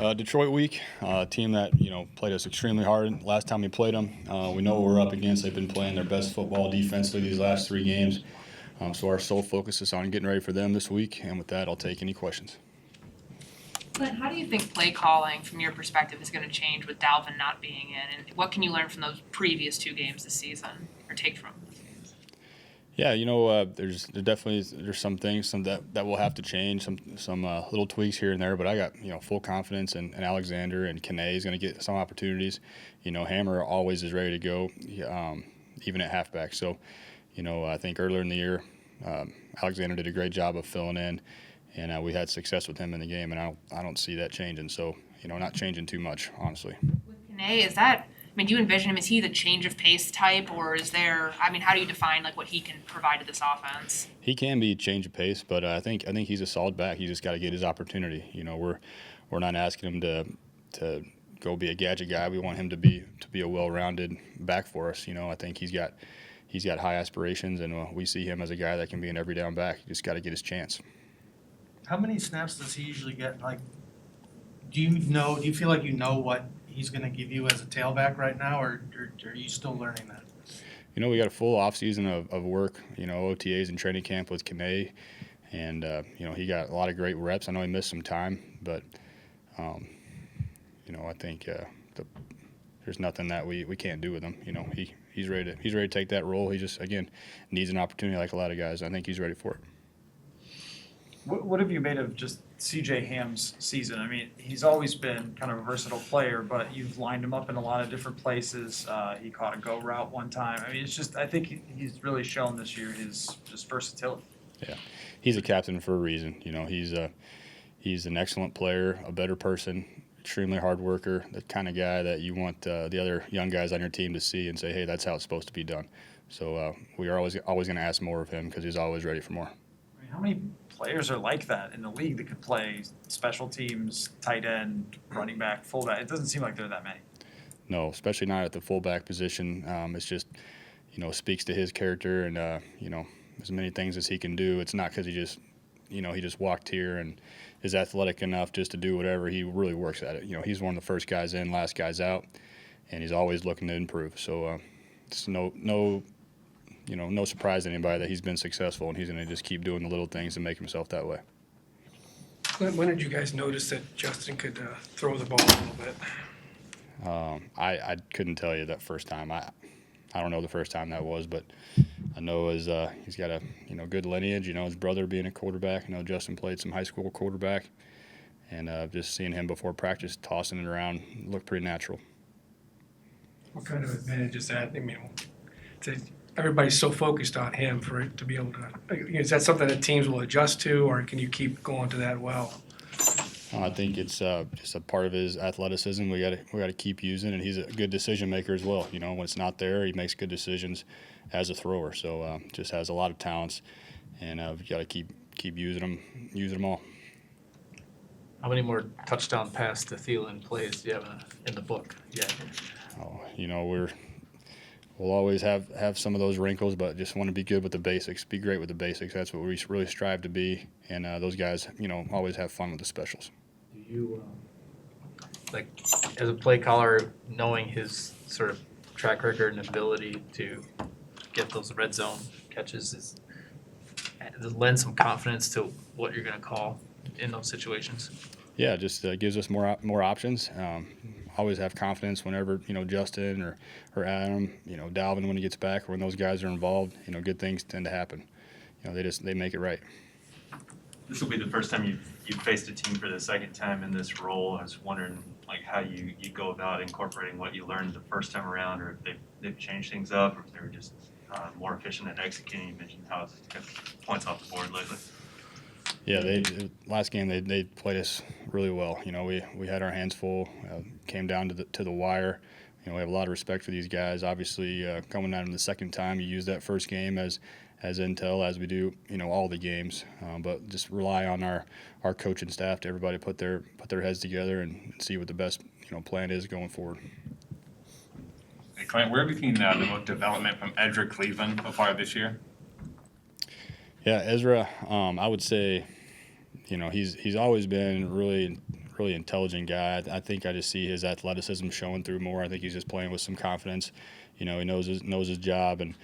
Detroit week, a team that played us extremely hard last time we played them. We know what we're up against. They've been playing their best football defensively these last 3 games. So our sole focus is on getting ready for them this week. And with that, I'll take any questions. Clint, how do you think play calling, from your perspective, is going to change with Dalvin not being in? And what can you learn from those previous 2 games this season, or take from those games? Yeah, there's some things that will have to change, some little tweaks here and there. But I got full confidence in Alexander, and Kene is going to get some opportunities. Hammer always is ready to go, even at halfback. So, I think earlier in the year, Alexander did a great job of filling in. And we had success with him in the game, and I don't see that changing. So, not changing too much, honestly. With Kene, do you envision him, is he the change of pace type, or is there, how do you define what he can provide to this offense? He can be change of pace, but I think he's a solid back. He just got to get his opportunity. We're not asking him to go be a gadget guy. We want him to be a well-rounded back for us. I think he's got high aspirations, and we see him as a guy that can be an every down back. He just got to get his chance. How many snaps does he usually get? Do you feel like you know what he's going to give you as a tailback right now, or are you still learning that? We got a full offseason of work, OTAs and training camp with Kene, and, he got a lot of great reps. I know he missed some time, but, I think there's nothing that we can't do with him. He's ready to take that role. He just, again, needs an opportunity like a lot of guys. I think he's ready for it. What have you made of just C.J. Ham's season? He's always been kind of a versatile player, but you've lined him up in a lot of different places. He caught a go route one time. I think he's really shown this year his just versatility. Yeah, he's a captain for a reason. He's an excellent player, a better person, extremely hard worker, the kind of guy that you want the other young guys on your team to see and say, hey, that's how it's supposed to be done. So we are always going to ask more of him because he's always ready for more. How many players are like that in the league that could play special teams, tight end, running back, fullback? It doesn't seem like there are that many. No, especially not at the fullback position. It's just, speaks to his character and, as many things as he can do. It's not because he just walked here and is athletic enough just to do whatever. He really works at it. He's one of the first guys in, last guys out, and he's always looking to improve. So it's no surprise to anybody that he's been successful, and he's going to just keep doing the little things and make himself that way. When did you guys notice that Justin could throw the ball a little bit? I couldn't tell you that first time. I don't know the first time that was, but I know he's got a good lineage. His brother being a quarterback. Justin played some high school quarterback, and just seeing him before practice tossing it around looked pretty natural. What kind of advantage is that? Everybody's so focused on him for it to be able to. Is that something that teams will adjust to, or can you keep going to that well? I think it's just a part of his athleticism. We got to keep using, and he's a good decision maker as well. When it's not there, he makes good decisions as a thrower. So just has a lot of talents, and we've got to keep using them all. How many more touchdown pass to Thielen plays do you have in the book yet? We'll always have some of those wrinkles, but just want to be good with the basics, be great with the basics. That's what we really strive to be, and those guys, always have fun with the specials. Do you, as a play caller, knowing his sort of track record and ability to get those red zone catches, does it lend some confidence to what you're going to call in those situations? Yeah, just gives us more options. Always have confidence whenever Justin or Adam, Dalvin when he gets back, or when those guys are involved. Good things tend to happen. They make it right. This will be the first time you've faced a team for the second time in this role. I was wondering how you go about incorporating what you learned the first time around, or if they've changed things up, or if they were just more efficient at executing. You mentioned how it's kept points off the board lately. Yeah, last game they played us really well. We had our hands full, came down to the wire. We have a lot of respect for these guys. Obviously, coming out in the second time, you use that first game as intel, as we do, all the games. But just rely on our coaching staff to everybody put their heads together and see what the best plan is going forward. Hey, Clint, where have you seen the most development from Ezra Cleveland so far this year? Yeah, Ezra, I would say, he's always been really really intelligent guy. I think I just see his athleticism showing through more. I think he's just playing with some confidence. He knows his job, and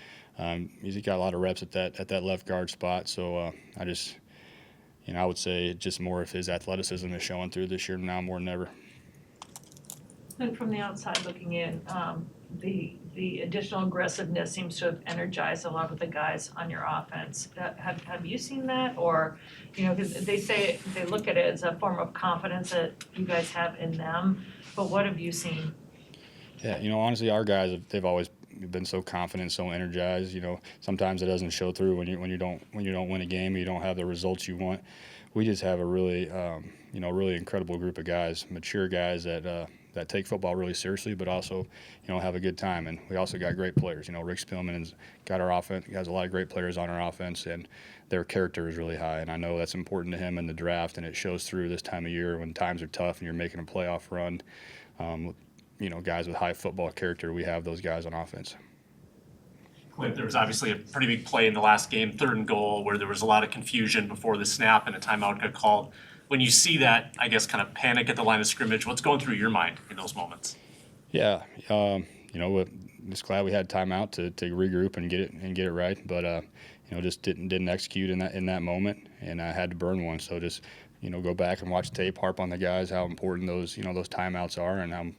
he's got a lot of reps at that left guard spot. So I would say just more if his athleticism is showing through this year now more than ever. And from the outside looking in, the additional aggressiveness seems to have energized a lot of the guys on your offense. Have you seen that, or because they look at it as a form of confidence that you guys have in them, but what have you seen? Yeah, honestly, our guys they've always been so confident, so energized. Sometimes it doesn't show through when you don't win a game, you don't have the results you want. We just have a really really incredible group of guys, mature guys that take football really seriously, but also have a good time. And we also got great players. Rick Spielman has a lot of great players on our offense, and their character is really high. And I know that's important to him in the draft, and it shows through this time of year when times are tough and you're making a playoff run. Guys with high football character, we have those guys on offense. Klint, there was obviously a pretty big play in the last game, 3rd and goal, where there was a lot of confusion before the snap and a timeout got called. When you see that, I guess, kind of panic at the line of scrimmage, what's going through your mind in those moments? Yeah, we're just glad we had timeout to regroup and get it right, but just didn't execute in that moment, and I had to burn one. So just go back and watch tape, harp on the guys how important those those timeouts are, and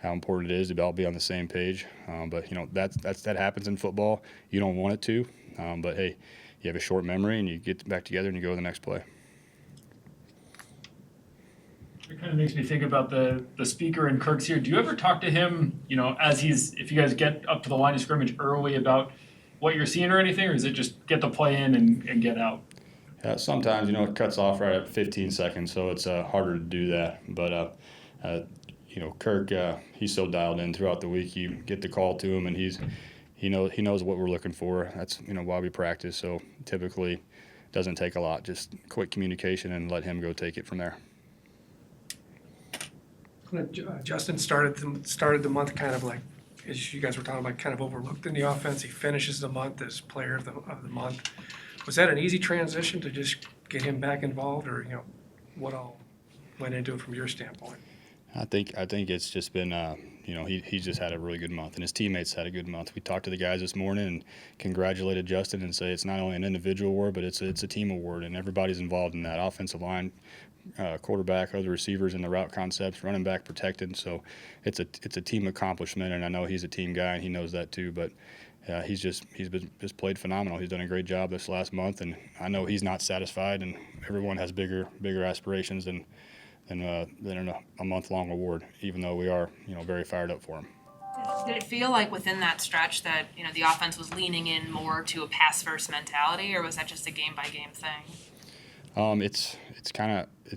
how important it is to all be on the same page. But that happens in football. You don't want it to, but hey, you have a short memory, and you get back together and you go to the next play. It kind of makes me think about the speaker and Kirk's here. Do you ever talk to him, if you guys get up to the line of scrimmage early about what you're seeing or anything, or is it just get the play in and get out? Sometimes, it cuts off right at 15 seconds, so it's harder to do that. But, Kirk, he's so dialed in throughout the week. You get the call to him, and he knows what we're looking for. That's, why we practice. So typically doesn't take a lot, just quick communication and let him go take it from there. Justin started the month kind of like, as you guys were talking about, kind of overlooked in the offense. He finishes the month as player of the month. Was that an easy transition to just get him back involved, or what all went into it from your standpoint? I think it's just been he's just had a really good month, and his teammates had a good month. We talked to the guys this morning and congratulated Justin and say it's not only an individual award, but it's a team award, and everybody's involved in that. Offensive line, quarterback, other receivers in the route concepts, running back protected. So it's a team accomplishment, and I know he's a team guy and he knows that too. But he's been played phenomenal. He's done a great job this last month, and I know he's not satisfied, and everyone has bigger aspirations than a month-long award, even though we are very fired up for him. Did it feel like within that stretch that the offense was leaning in more to a pass-first mentality, or was that just a game-by-game thing? It's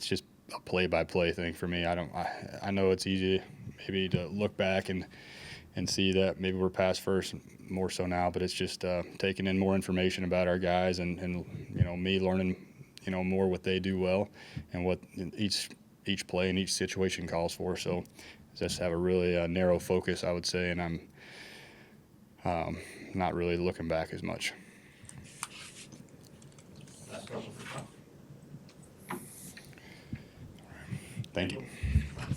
just a play-by-play thing for me. I know it's easy maybe to look back and see that maybe we're pass first more so now, but it's just taking in more information about our guys and me learning more what they do well and what each play and each situation calls for. So just have a really narrow focus, I would say, and I'm not really looking back as much. Thank you.